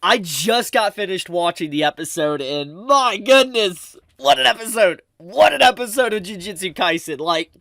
I just got finished watching the episode, and my goodness, what an episode! What an episode of Jujutsu Kaisen! Like,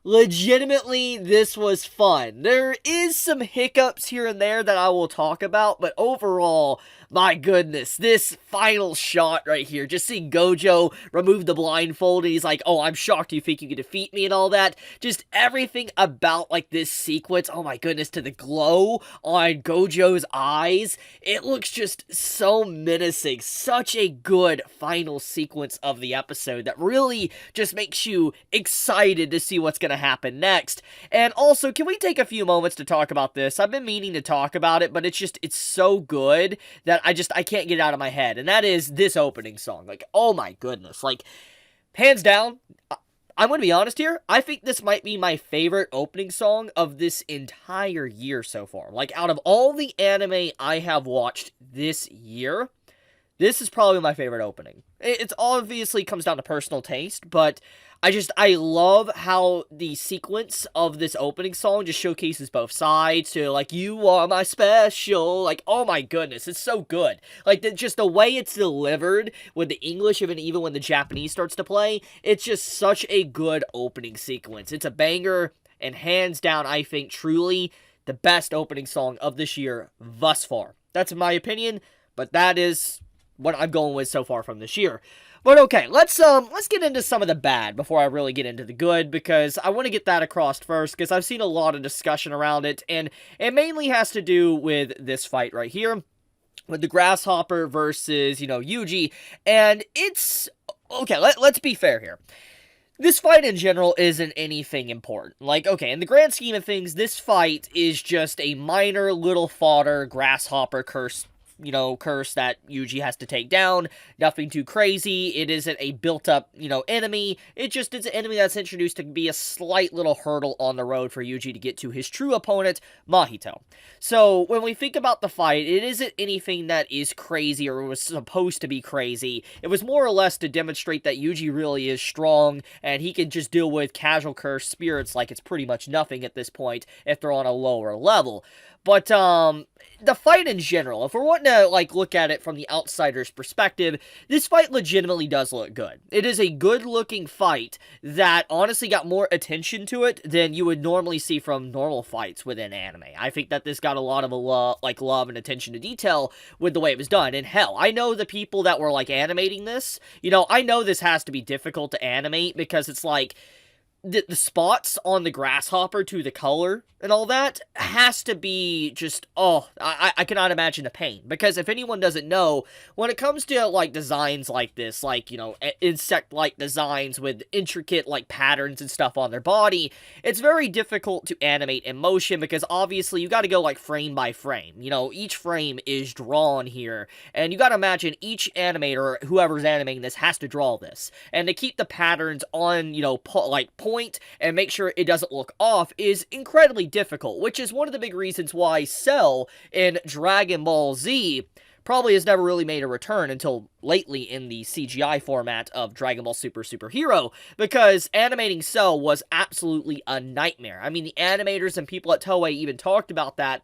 legitimately, this was fun. There is some hiccups here and there that I will talk about, but overall, my goodness, this final shot right here, just seeing Gojo remove the blindfold, and he's like, oh, I'm shocked you think you can defeat me and all that. Just everything about, like, this sequence, oh my goodness, to the glow on Gojo's eyes, it looks just so menacing. Such a good final sequence of the episode that really just makes you excited to see what's gonna happen next. And also, can we take a few moments to talk about this? I've been meaning to talk about it, but it's so good that I can't get it out of my head, and that is this opening song. Like, oh my goodness, like, hands down, I'm gonna be honest here, I think this might be my favorite opening song of this entire year so far. Like, out of all the anime I have watched this year, this is probably my favorite opening. It's obviously comes down to personal taste, but I love how the sequence of this opening song just showcases both sides to, like, you are my special, like, oh my goodness, it's so good. Like, just the way it's delivered with the English, even when the Japanese starts to play, it's just such a good opening sequence. It's a banger, and hands down, I think, truly the best opening song of this year thus far. That's my opinion, but that is what I'm going with so far from this year. But okay, let's get into some of the bad before I really get into the good, because I want to get that across first, because I've seen a lot of discussion around it, and it mainly has to do with this fight right here, with the Grasshopper versus, Yuji, and it's, okay, let's be fair here. This fight in general isn't anything important. Like, okay, in the grand scheme of things, this fight is just a minor little fodder Grasshopper curse that Yuji has to take down. Nothing too crazy. It isn't a built-up, enemy. It's an enemy that's introduced to be a slight little hurdle on the road for Yuji to get to his true opponent, Mahito. So, when we think about the fight, it isn't anything that is crazy or was supposed to be crazy. It was more or less to demonstrate that Yuji really is strong, and he can just deal with casual cursed spirits like it's pretty much nothing at this point if they're on a lower level. But, the fight in general, if we're wanting to, look at it from the outsider's perspective, this fight legitimately does look good. It is a good-looking fight that honestly got more attention to it than you would normally see from normal fights within anime. I think that this got a lot of, love and attention to detail with the way it was done. And hell, I know the people that were, animating this, I know this has to be difficult to animate because it's the spots on the Grasshopper to the color and all that has to be just, I cannot imagine the pain. Because if anyone doesn't know, when it comes to, designs like this, insect-like designs with intricate, patterns and stuff on their body, it's very difficult to animate in motion because obviously you gotta go, frame by frame. Each frame is drawn here, and you gotta imagine each animator, whoever's animating this, has to draw this. And to keep the patterns on, point and make sure it doesn't look off is incredibly difficult, which is one of the big reasons why Cell in Dragon Ball Z probably has never really made a return until lately in the CGI format of Dragon Ball Super Hero, because animating Cell was absolutely a nightmare. I mean, the animators and people at Toei even talked about that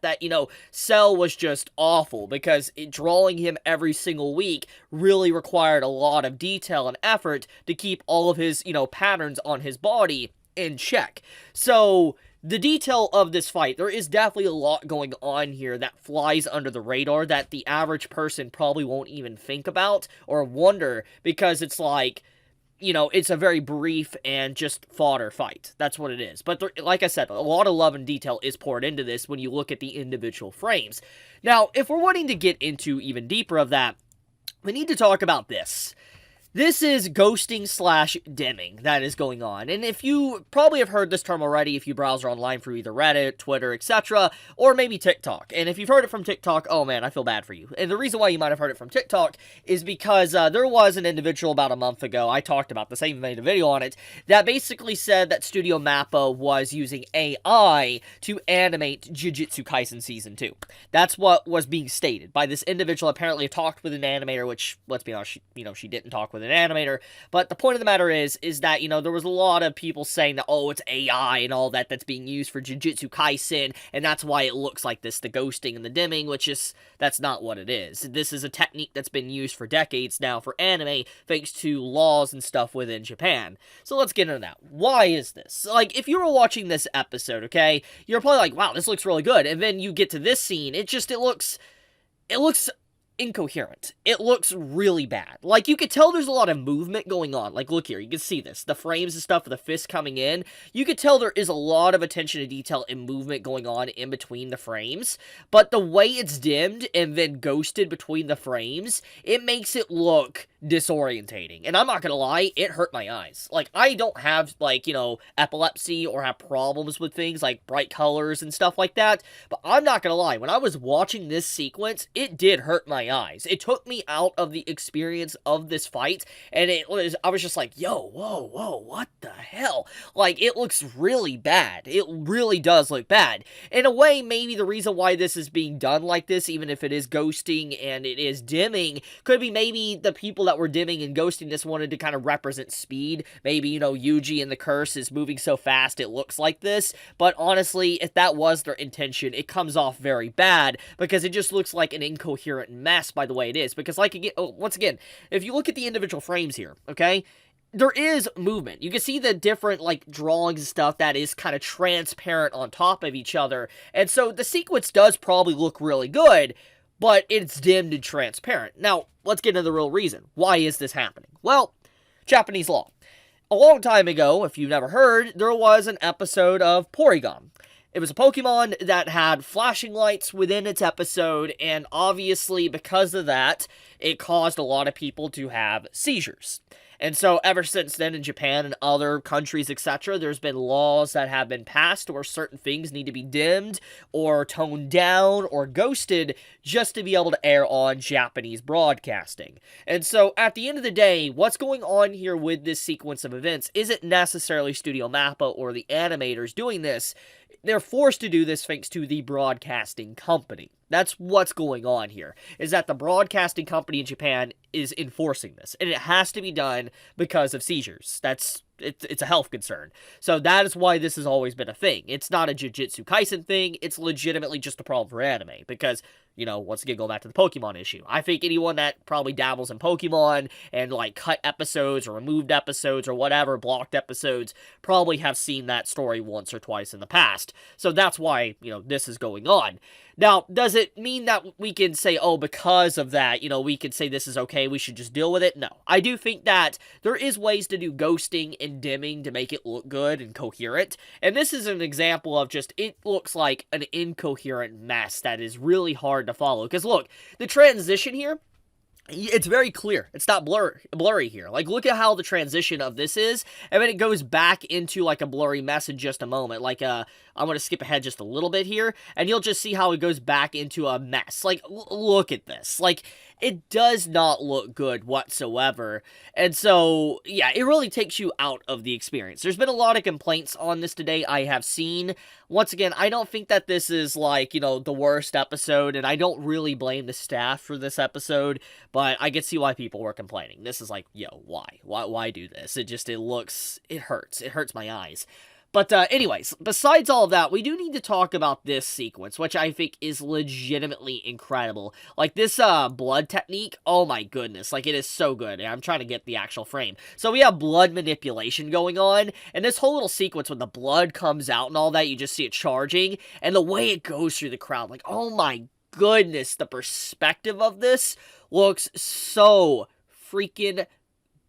Cell was just awful, because drawing him every single week really required a lot of detail and effort to keep all of his, patterns on his body in check. So the detail of this fight, there is definitely a lot going on here that flies under the radar that the average person probably won't even think about or wonder, because it's it's a very brief and just fodder fight. That's what it is. But like I said, a lot of love and detail is poured into this when you look at the individual frames. Now, if we're wanting to get into even deeper of that, we need to talk about this. This is ghosting / dimming that is going on, and if you probably have heard this term already if you browse online through either Reddit, Twitter, etc., or maybe TikTok, and if you've heard it from TikTok, oh man, I feel bad for you. And the reason why you might have heard it from TikTok is because there was an individual about a month ago, I talked about this, I even made a video on it, that basically said that Studio Mappa was using AI to animate Jujutsu Kaisen Season 2. That's what was being stated by this individual. Apparently talked with an animator, which, let's be honest, she didn't talk with with an animator. But the point of the matter is that, there was a lot of people saying that, oh, it's AI and all that that's being used for Jujutsu Kaisen, and that's why it looks like this, the ghosting and the dimming, that's not what it is. This is a technique that's been used for decades now for anime, thanks to laws and stuff within Japan. So let's get into that. Why is this? Like, if you were watching this episode, okay, you're probably like, wow, this looks really good, and then you get to this scene, it looks incoherent. It looks really bad. Like, you could tell there's a lot of movement going on. Like, look here, you can see this. The frames and stuff, the fist coming in. You could tell there is a lot of attention to detail and movement going on in between the frames. But the way it's dimmed and then ghosted between the frames, it makes it look disorientating. And I'm not gonna lie, it hurt my eyes. Like, I don't have, like, epilepsy or have problems with things like bright colors and stuff like that. But I'm not gonna lie, when I was watching this sequence, it did hurt my eyes. It took me out of the experience of this fight, and I was just like, yo, whoa, what the hell? Like, it looks really bad. It really does look bad. In a way, maybe the reason why this is being done like this, even if it is ghosting and it is dimming, could be maybe the people that were dimming and ghosting this wanted to kind of represent speed. Maybe, Yuji and the curse is moving so fast it looks like this, but honestly, if that was their intention, it comes off very bad, because it just looks like an incoherent mess by the way it is, because once again, if you look at the individual frames here, okay, there is movement. You can see the different, like, drawings and stuff that is kind of transparent on top of each other, and so the sequence does probably look really good, but it's dimmed and transparent. Now, let's get into the real reason. Why is this happening? Well, Japanese law. A long time ago, if you've never heard, there was an episode of Porygon. It was a Pokemon that had flashing lights within its episode, and obviously because of that, it caused a lot of people to have seizures. And so ever since then in Japan and other countries, etc., there's been laws that have been passed where certain things need to be dimmed or toned down or ghosted just to be able to air on Japanese broadcasting. And so at the end of the day, what's going on here with this sequence of events isn't necessarily Studio Mappa or the animators doing this. They're forced to do this thanks to the broadcasting company. That's what's going on here, is that the broadcasting company in Japan is enforcing this, and it has to be done because of seizures. It's a health concern. So that is why this has always been a thing. It's not a Jujutsu Kaisen thing, it's legitimately just a problem for anime, because, once again, going back to the Pokemon issue, I think anyone that probably dabbles in Pokemon and, like, cut episodes or removed episodes or whatever, blocked episodes, probably have seen that story once or twice in the past. So that's why, this is going on. Now, does it mean that we can say, oh, because of that, we can say this is okay, we should just deal with it? No. I do think that there is ways to do ghosting and dimming to make it look good and coherent, and this is an example of just, it looks like an incoherent mess that is really hard to follow. Because look, the transition here, it's very clear. It's not blurry here. Like, look at how the transition of this is, and then it goes back into, like, a blurry mess in just a moment. Like, I'm going to skip ahead just a little bit here, and you'll just see how it goes back into a mess. Like, look at this. Like, it does not look good whatsoever. And so, yeah, it really takes you out of the experience. There's been a lot of complaints on this today I have seen. Once again, I don't think that this is, like, the worst episode, and I don't really blame the staff for this episode, but I can see why people were complaining. This is like, yo, why? Why do this? It hurts. It hurts my eyes. But anyways, besides all of that, we do need to talk about this sequence, which I think is legitimately incredible. Like, this blood technique, oh my goodness, like, it is so good. I'm trying to get the actual frame. So we have blood manipulation going on, and this whole little sequence when the blood comes out and all that, you just see it charging, and the way it goes through the crowd, like, oh my goodness, the perspective of this looks so freaking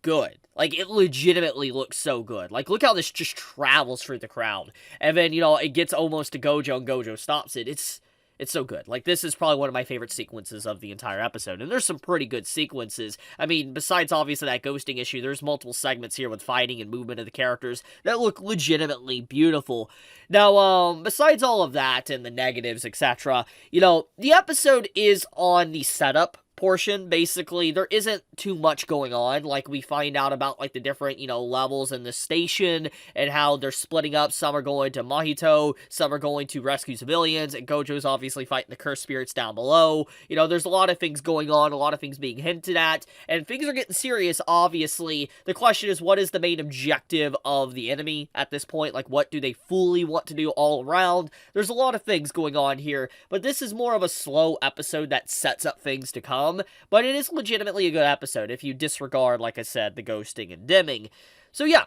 good. Like, it legitimately looks so good. Like, look how this just travels through the crowd. And then, it gets almost to Gojo, and Gojo stops it. It's so good. Like, this is probably one of my favorite sequences of the entire episode. And there's some pretty good sequences. I mean, besides, obviously, that ghosting issue, there's multiple segments here with fighting and movement of the characters that look legitimately beautiful. Now, besides all of that and the negatives, etc., the episode is on the setup portion, basically, there isn't too much going on. Like, we find out about, like, the different, levels in the station and how they're splitting up. Some are going to Mahito, some are going to rescue civilians, and Gojo's obviously fighting the cursed spirits down below. There's a lot of things going on, a lot of things being hinted at, and things are getting serious, obviously. The question is, what is the main objective of the enemy at this point? Like, what do they fully want to do all around? There's a lot of things going on here, but this is more of a slow episode that sets up things to come. But it is legitimately a good episode if you disregard, like I said, the ghosting and dimming. So yeah,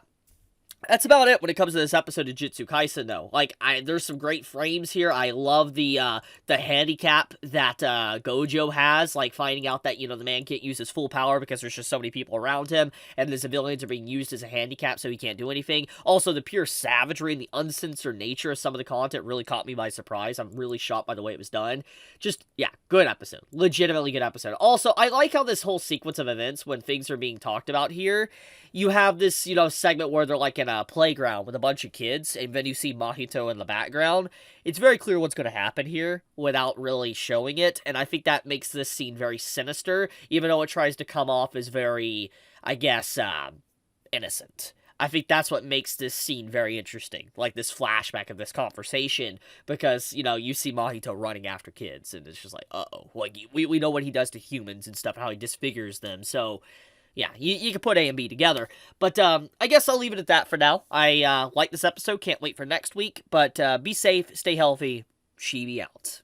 that's about it when it comes to this episode of Jujutsu Kaisen, though. Like, there's some great frames here. I love the handicap that Gojo has, like, finding out that, the man can't use his full power because there's just so many people around him, and the civilians are being used as a handicap so he can't do anything. Also, the pure savagery and the uncensored nature of some of the content really caught me by surprise. I'm really shocked by the way it was done. Just, yeah, good episode. Legitimately good episode. Also, I like how this whole sequence of events, when things are being talked about here, you have this, segment where they're, like, in a playground with a bunch of kids, and then you see Mahito in the background. It's very clear what's going to happen here without really showing it, and I think that makes this scene very sinister, even though it tries to come off as very, I guess, innocent. I think that's what makes this scene very interesting, like this flashback of this conversation, because, you see Mahito running after kids, and it's just like, uh-oh, like, we know what he does to humans and stuff, how he disfigures them, so yeah, you can put A and B together. But I guess I'll leave it at that for now. I like this episode. Can't wait for next week. But be safe, stay healthy. Chibi out.